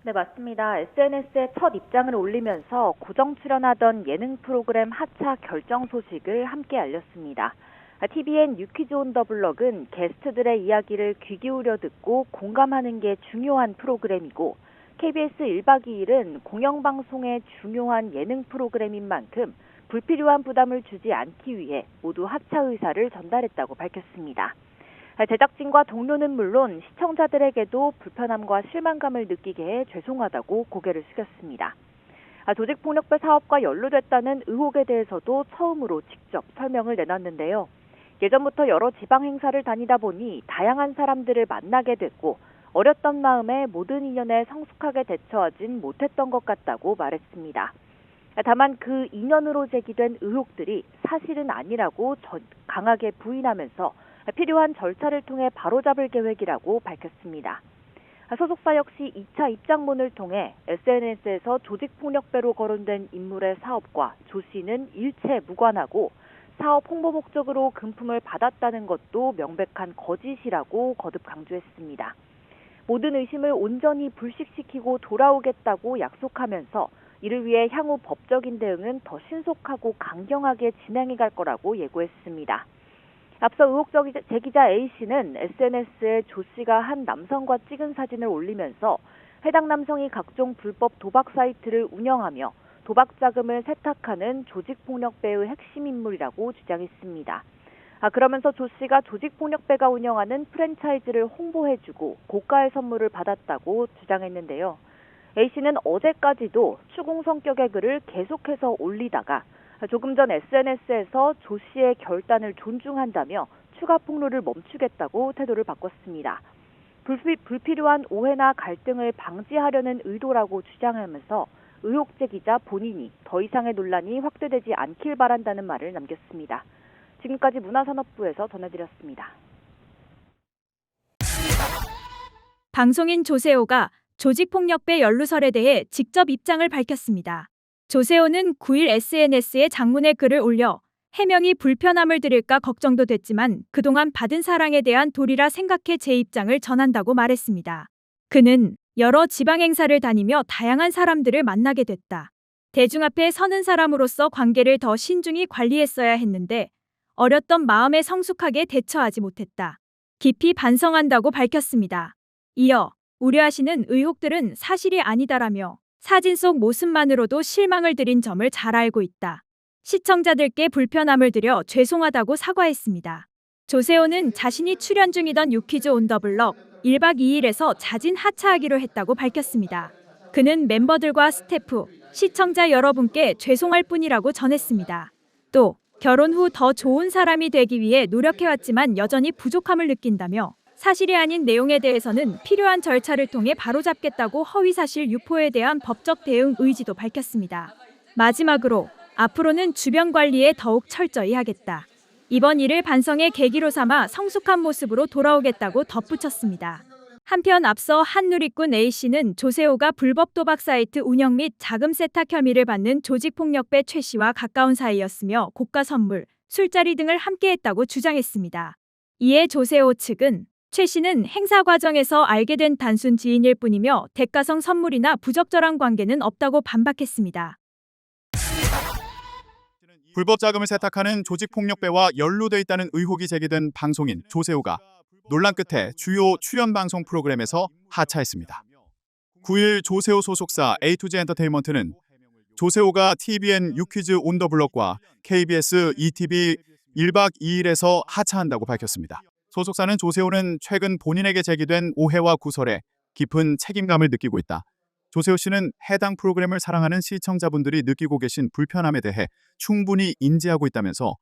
네, 맞습니다. SNS에 첫 입장을 올리면서 고정 출연하던 예능 프로그램 하차 결정 소식을 함께 알렸습니다. TVN 유퀴즈 온 더 블럭은 게스트들의 이야기를 귀 기울여 듣고 공감하는 게 중요한 프로그램이고, KBS 1박 2일은 공영방송의 중요한 예능 프로그램인 만큼 불필요한 부담을 주지 않기 위해 모두 하차 의사를 전달했다고 밝혔습니다. 제작진과 동료는 물론 시청자들에게도 불편함과 실망감을 느끼게 해 죄송하다고 고개를 숙였습니다. 조직폭력배 사업과 연루됐다는 의혹에 대해서도 처음으로 직접 설명을 내놨는데요. 예전부터 여러 지방 행사를 다니다 보니 다양한 사람들을 만나게 됐고 어렸던 마음에 모든 인연에 성숙하게 대처하진 못했던 것 같다고 말했습니다. 다만 그 인연으로 제기된 의혹들이 사실은 아니라고 강하게 부인하면서 필요한 절차를 통해 바로잡을 계획이라고 밝혔습니다. 소속사 역시 2차 입장문을 통해 SNS에서 조직폭력배로 거론된 인물의 사업과 조 씨는 일체 무관하고 사업 홍보 목적으로 금품을 받았다는 것도 명백한 거짓이라고 거듭 강조했습니다. 모든 의심을 온전히 불식시키고 돌아오겠다고 약속하면서 이를 위해 향후 법적인 대응은 더 신속하고 강경하게 진행해 갈 거라고 예고했습니다. 앞서 의혹 제기자 A씨는 SNS에 조 씨가 한 남성과 찍은 사진을 올리면서 해당 남성이 각종 불법 도박 사이트를 운영하며 도박 자금을 세탁하는 조직폭력배의 핵심 인물이라고 주장했습니다. 그러면서 조 씨가 조직폭력배가 운영하는 프랜차이즈를 홍보해주고 고가의 선물을 받았다고 주장했는데요. A씨는 어제까지도 추궁 성격의 글을 계속해서 올리다가 조금 전 SNS에서 조 씨의 결단을 존중한다며 추가 폭로를 멈추겠다고 태도를 바꿨습니다. 불필요한 오해나 갈등을 방지하려는 의도라고 주장하면서 의혹 제기자 본인이 더 이상의 논란이 확대되지 않길 바란다는 말을 남겼습니다. 지금까지 문화산업부에서 전해드렸습니다. 방송인 조세호가 조직폭력배 연루설에 대해 직접 입장을 밝혔습니다. 조세호는 9일 SNS에 장문의 글을 올려 해명이 불편함을 드릴까 걱정도 됐지만 그동안 받은 사랑에 대한 도리라 생각해 제 입장을 전한다고 말했습니다. 그는 여러 지방 행사를 다니며 다양한 사람들을 만나게 됐다. 대중 앞에 서는 사람으로서 관계를 더 신중히 관리했어야 했는데 어렸던 마음에 성숙하게 대처하지 못했다. 깊이 반성한다고 밝혔습니다. 이어 우려하시는 의혹들은 사실이 아니다라며 사진 속 모습만으로도 실망을 드린 점을 잘 알고 있다. 시청자들께 불편함을 드려 죄송하다고 사과했습니다. 조세호는 자신이 출연 중이던 유퀴즈 온 더 블럭 1박 2일에서 자진 하차하기로 했다고 밝혔습니다. 그는 멤버들과 스태프, 시청자 여러분께 죄송할 뿐이라고 전했습니다. 또 결혼 후 더 좋은 사람이 되기 위해 노력해왔지만 여전히 부족함을 느낀다며 사실이 아닌 내용에 대해서는 필요한 절차를 통해 바로잡겠다고 허위사실 유포에 대한 법적 대응 의지도 밝혔습니다. 마지막으로 앞으로는 주변 관리에 더욱 철저히 하겠다. 이번 일을 반성의 계기로 삼아 성숙한 모습으로 돌아오겠다고 덧붙였습니다. 한편 앞서 한 누리꾼 A씨는 조세호가 불법 도박 사이트 운영 및 자금 세탁 혐의를 받는 조직폭력배 최 씨와 가까운 사이였으며 고가 선물, 술자리 등을 함께했다고 주장했습니다. 이에 조세호 측은 최 씨는 행사 과정에서 알게 된 단순 지인일 뿐이며 대가성 선물이나 부적절한 관계는 없다고 반박했습니다. 불법 자금을 세탁하는 조직폭력배와 연루돼 있다는 의혹이 제기된 방송인 조세호가 논란 끝에 주요 출연 방송 프로그램에서 하차했습니다. 9일 조세호 소속사 A2Z 엔터테인먼트는 조세호가 TVN 유퀴즈 온 더 블럭과 KBS ETV 1박 2일에서 하차한다고 밝혔습니다. 소속사는 조세호는 최근 본인에게 제기된 오해와 구설에 깊은 책임감을 느끼고 있다. 조세호 씨는 해당 프로그램을 사랑하는 시청자분들이 느끼고 계신 불편함에 대해 충분히 인지하고 있다면서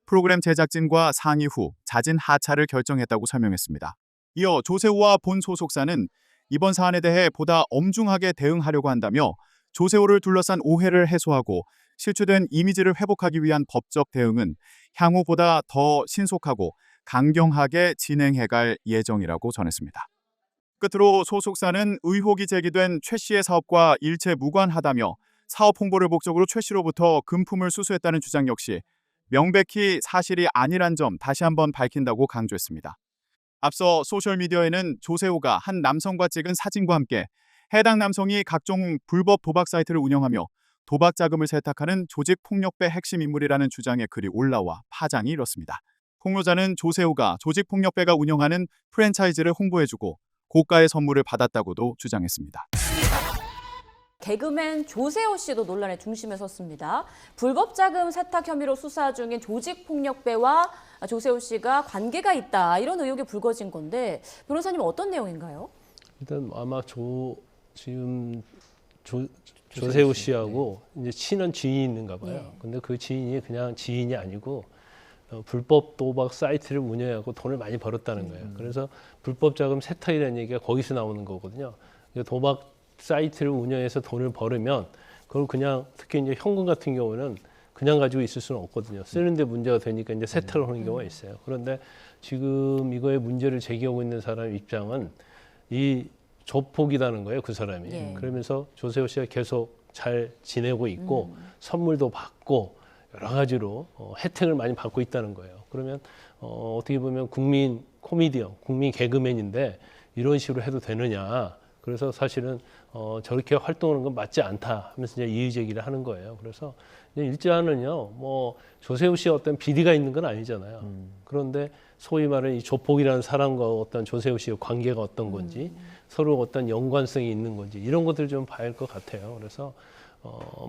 프로그램 제작진과 상의 후 자진 하차를 결정했다고 설명했습니다. 이어 조세호와 본 소속사는 이번 사안에 대해 보다 엄중하게 대응하려고 한다며 조세호를 둘러싼 오해를 해소하고 실추된 이미지를 회복하기 위한 법적 대응은 향후 보다 더 신속하고 강경하게 진행해갈 예정이라고 전했습니다. 끝으로 소속사는 의혹이 제기된 최 씨의 사업과 일체 무관하다며 사업 홍보를 목적으로 최 씨로부터 금품을 수수했다는 주장 역시 명백히 사실이 아니란 점 다시 한번 밝힌다고 강조했습니다. 앞서 소셜미디어에는 조세호가 한 남성과 찍은 사진과 함께 해당 남성이 각종 불법 도박 사이트를 운영하며 도박 자금을 세탁하는 조직폭력배 핵심 인물이라는 주장의 글이 올라와 파장이 일었습니다. 폭로자는 조세호가 조직폭력배가 운영하는 프랜차이즈를 홍보해주고 고가의 선물을 받았다고도 주장했습니다. 개그맨 조세호 씨도 논란의 중심에 섰습니다. 불법 자금 세탁 혐의로 수사 중인 조직폭력배와 조세호 씨가 관계가 있다, 이런 의혹이 불거진 건데 변호사님 어떤 내용인가요? 일단 아마 지금 조세호 씨하고 이제 친한 지인이 있는가 봐요. 예. 근데 그 지인이 그냥 지인이 아니고 불법 도박 사이트를 운영하고 돈을 많이 벌었다는 거예요. 그래서 불법 자금 세탁이라는 얘기가 거기서 나오는 거거든요. 도박 사이트를 운영해서 돈을 벌으면 그걸 그냥, 특히 이제 현금 같은 경우는 그냥 가지고 있을 수는 없거든요. 쓰는데 문제가 되니까 이제 세탁을 하는 경우가 있어요. 그런데 지금 이거에 문제를 제기하고 있는 사람 입장은 이 조폭이라는 거예요, 그 사람이. 예. 그러면서 조세호 씨가 계속 잘 지내고 있고 선물도 받고 여러 가지로 혜택을 많이 받고 있다는 거예요. 그러면 어떻게 보면 국민 코미디언, 국민 개그맨인데 이런 식으로 해도 되느냐. 그래서 사실은 저렇게 활동하는 건 맞지 않다 하면서 이제 이의 제기를 하는 거예요. 그래서 일단은요, 뭐 조세호 씨의 어떤 비리가 있는 건 아니잖아요. 그런데 소위 말하는 이 조폭이라는 사람과 어떤 조세호 씨의 관계가 어떤 건지, 서로 어떤 연관성이 있는 건지 이런 것들을 좀 봐야 할 것 같아요. 그래서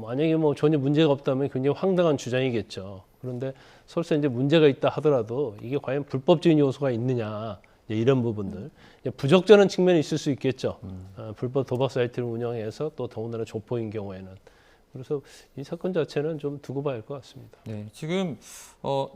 만약에 뭐 전혀 문제가 없다면 굉장히 황당한 주장이겠죠. 그런데 설사 이제 문제가 있다 하더라도 이게 과연 불법적인 요소가 있느냐, 이런 부분들, 부적절한 측면이 있을 수 있겠죠. 불법 도박 사이트를 운영해서 또 더군다나 조폭인 경우에는. 그래서 이 사건 자체는 좀 두고 봐야 할 것 같습니다. 네, 지금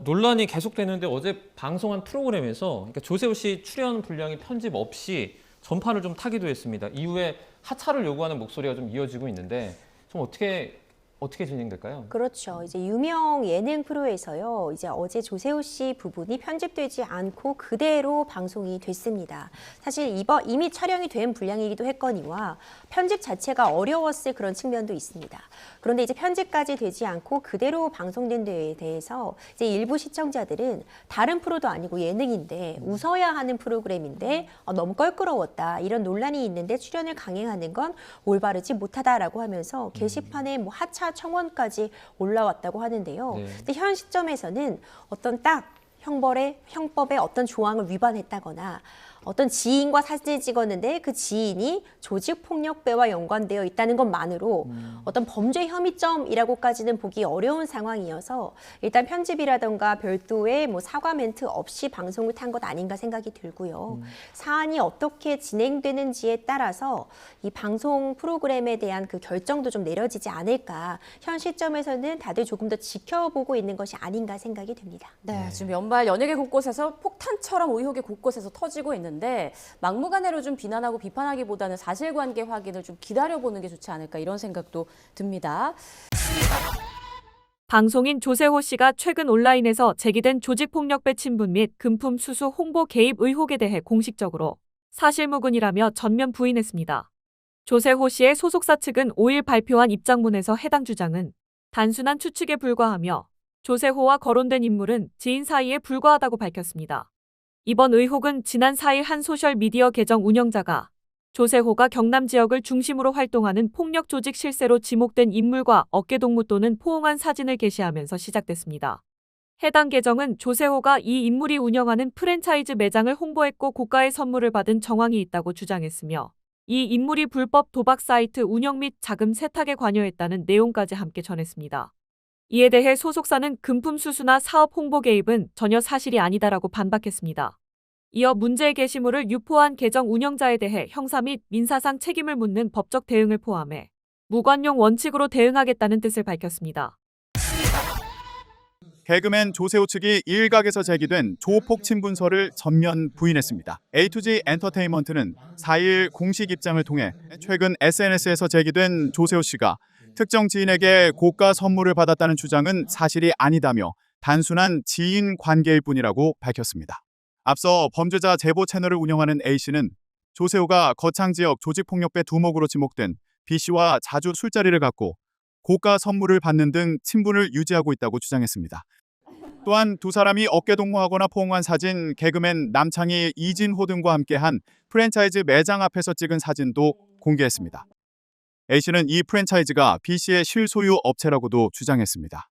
논란이 계속되는데 어제 방송한 프로그램에서 그러니까 조세호 씨 출연 분량이 편집 없이 전파를 좀 타기도 했습니다. 이후에 하차를 요구하는 목소리가 좀 이어지고 있는데 좀 어떻게 진행될까요? 그렇죠. 이제 유명 예능 프로에서요. 이제 어제 조세호 씨 부분이 편집되지 않고 그대로 방송이 됐습니다. 사실 이미 촬영이 된 분량이기도 했거니와 편집 자체가 어려웠을 그런 측면도 있습니다. 그런데 이제 편집까지 되지 않고 그대로 방송된 데에 대해서 이제 일부 시청자들은 다른 프로도 아니고 예능인데 웃어야 하는 프로그램인데 너무 껄끄러웠다, 이런 논란이 있는데 출연을 강행하는 건 올바르지 못하다라고 하면서 게시판에 뭐 하차 청원까지 올라왔다고 하는데요. 네. 근데 현 시점에서는 어떤 딱 형법의 어떤 조항을 위반했다거나 어떤 지인과 사진을 찍었는데 그 지인이 조직폭력배와 연관되어 있다는 것만으로 어떤 범죄 혐의점이라고까지는 보기 어려운 상황이어서 일단 편집이라던가 별도의 뭐 사과 멘트 없이 방송을 탄 것 아닌가 생각이 들고요. 사안이 어떻게 진행되는지에 따라서 이 방송 프로그램에 대한 그 결정도 좀 내려지지 않을까, 현 시점에서는 다들 조금 더 지켜보고 있는 것이 아닌가 생각이 듭니다. 네, 지금 연말 연예계 곳곳에서 폭탄처럼 의혹이 곳곳에서 터지고 있는데 막무가내로 좀 비난하고 비판하기보다는 사실관계 확인을 좀 기다려보는 게 좋지 않을까, 이런 생각도 듭니다. 방송인 조세호 씨가 최근 온라인에서 제기된 조직폭력배 친분 및 금품 수수 홍보 개입 의혹에 대해 공식적으로 사실무근이라며 전면 부인했습니다. 조세호 씨의 소속사 측은 5일 발표한 입장문에서 해당 주장은 단순한 추측에 불과하며 조세호와 거론된 인물은 지인 사이에 불과하다고 밝혔습니다. 이번 의혹은 지난 4일 한 소셜미디어 계정 운영자가 조세호가 경남 지역을 중심으로 활동하는 폭력 조직 실세로 지목된 인물과 어깨동무 또는 포옹한 사진을 게시하면서 시작됐습니다. 해당 계정은 조세호가 이 인물이 운영하는 프랜차이즈 매장을 홍보했고 고가의 선물을 받은 정황이 있다고 주장했으며 이 인물이 불법 도박 사이트 운영 및 자금 세탁에 관여했다는 내용까지 함께 전했습니다. 이에 대해 소속사는 금품 수수나 사업 홍보 개입은 전혀 사실이 아니다라고 반박했습니다. 이어 문제의 게시물을 유포한 계정 운영자에 대해 형사 및 민사상 책임을 묻는 법적 대응을 포함해 무관용 원칙으로 대응하겠다는 뜻을 밝혔습니다. 개그맨 조세호 측이 일각에서 제기된 조폭 친분서를 전면 부인했습니다. A2G 엔터테인먼트는 4일 공식 입장을 통해 최근 SNS에서 제기된 조세호 씨가 특정 지인에게 고가 선물을 받았다는 주장은 사실이 아니다며 단순한 지인 관계일 뿐이라고 밝혔습니다. 앞서 범죄자 제보 채널을 운영하는 A씨는 조세호가 거창 지역 조직폭력배 두목으로 지목된 B씨와 자주 술자리를 갖고 고가 선물을 받는 등 친분을 유지하고 있다고 주장했습니다. 또한 두 사람이 어깨동무하거나 포옹한 사진, 개그맨 남창희, 이진호 등과 함께한 프랜차이즈 매장 앞에서 찍은 사진도 공개했습니다. A씨는 이 프랜차이즈가 B씨의 실소유 업체라고도 주장했습니다.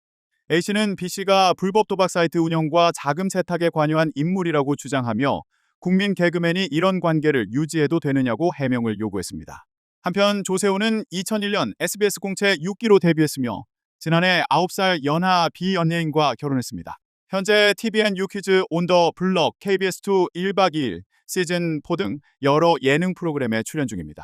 A씨는 B씨가 불법 도박 사이트 운영과 자금 세탁에 관여한 인물이라고 주장하며 국민 개그맨이 이런 관계를 유지해도 되느냐고 해명을 요구했습니다. 한편 조세호는 2001년 SBS 공채 6기로 데뷔했으며 지난해 9살 연하 비연예인과 결혼했습니다. 현재 TVN 유퀴즈 온 더 블럭, KBS2 1박 2일, 시즌4 등 여러 예능 프로그램에 출연 중입니다.